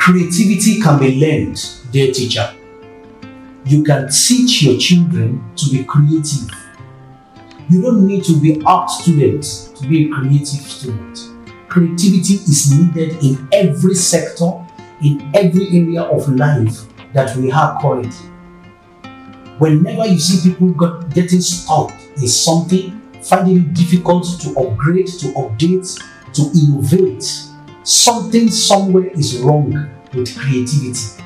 Creativity can be learned, dear teacher. You can teach your children to be creative. You don't need to be art student to be a creative student. Creativity is needed in every sector, in every area of life that we have currently. Whenever you see people getting stuck in something, finding it difficult to upgrade, to update, to innovate, something somewhere is wrong with creativity.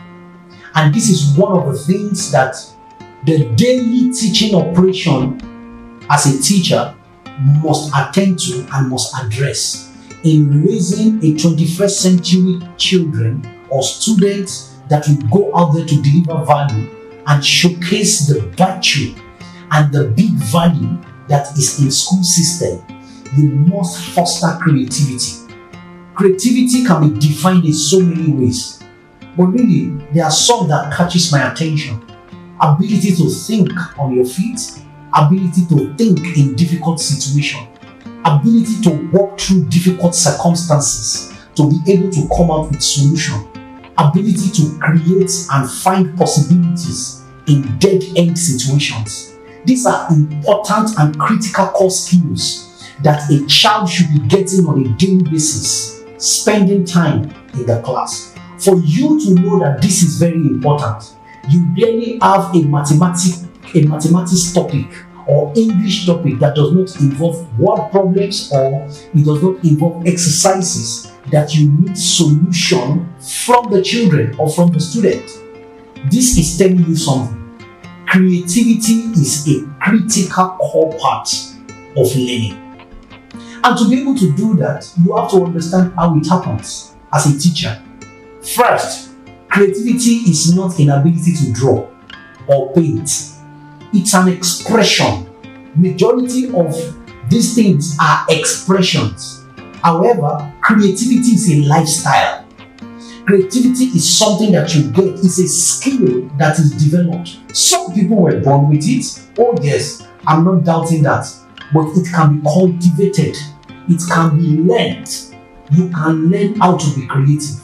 And this is one of the things that the daily teaching operation as a teacher must attend to and must address in raising a 21st century children or students that will go out there to deliver value and showcase the virtue and the big value that is in school system. You must foster creativity. Creativity can be defined in so many ways, but really there are some that catches my attention. Ability to think on your feet, ability to think in difficult situations, ability to walk through difficult circumstances to be able to come out with solutions, ability to create and find possibilities in dead-end situations. These are important and critical core skills that a child should be getting on a daily basis, spending time in the class. For you to know that this is very important, you really have a mathematics topic or English topic that does not involve word problems or it does not involve exercises that you need solution from the children or from the student. This is telling you something. Creativity is a critical core part of learning. And to be able to do that, you have to understand how it happens as a teacher. First, creativity is not an ability to draw or paint. It's an expression. Majority of these things are expressions. However, creativity is a lifestyle. Creativity is something that you get. It's a skill that is developed. Some people were born with it. Oh yes, I'm not doubting that. But it can be cultivated. It can be learned. You can learn how to be creative.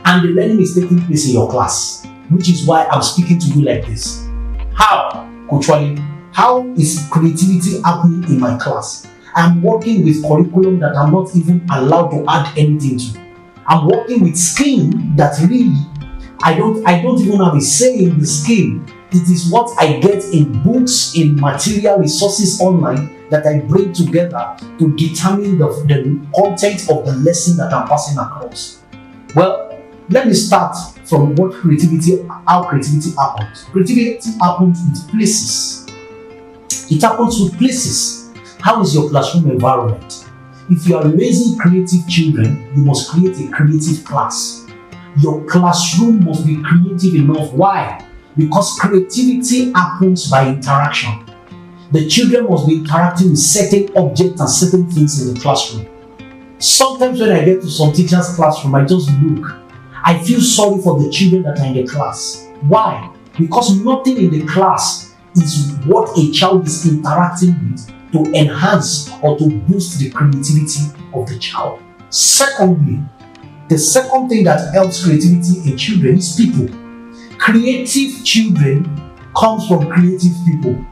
And the learning is taking place in your class, which is why I'm speaking to you like this. How, Coach Wale? How is creativity happening in my class? I'm working with curriculum that I'm not even allowed to add anything to. I'm working with scheme that really I don't even have a say in the scheme. It is what I get in books, in material resources online that I bring together to determine the content of the lesson that I'm passing across. Well, let me start from how creativity happens. Creativity happens with places. It happens with places. How is your classroom environment? If you are raising creative children, you must create a creative class. Your classroom must be creative enough. Why? Because creativity happens by interaction. The children must be interacting with certain objects and certain things in the classroom. Sometimes when I get to some teacher's classroom, I just look. I feel sorry for the children that are in the class. Why? Because nothing in the class is what a child is interacting with to enhance or to boost the creativity of the child. Secondly, the second thing that helps creativity in children is people. Creative children comes from creative people.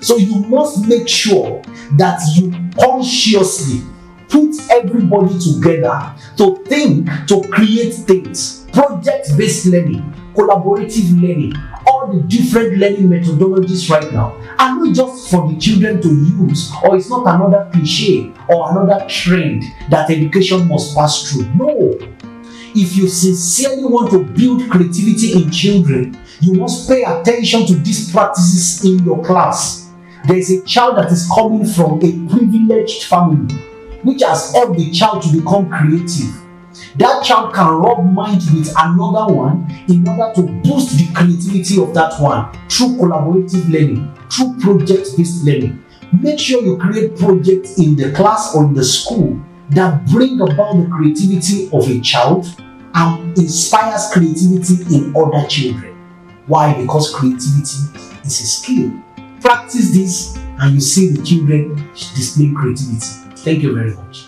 So you must make sure that you consciously put everybody together to think, to create things. Project-based learning, collaborative learning, all the different learning methodologies right now are not just for the children to use, or it's not another cliche or another trend that education must pass through. No. If you sincerely want to build creativity in children, you must pay attention to these practices in your class. There is a child that is coming from a privileged family, which has helped the child to become creative. That child can rub minds with another one in order to boost the creativity of that one through collaborative learning, through project-based learning. Make sure you create projects in the class or in the school that bring about the creativity of a child and inspires creativity in other children. Why? Because creativity is a skill. Practice this and you see the children displaying creativity. Thank you very much.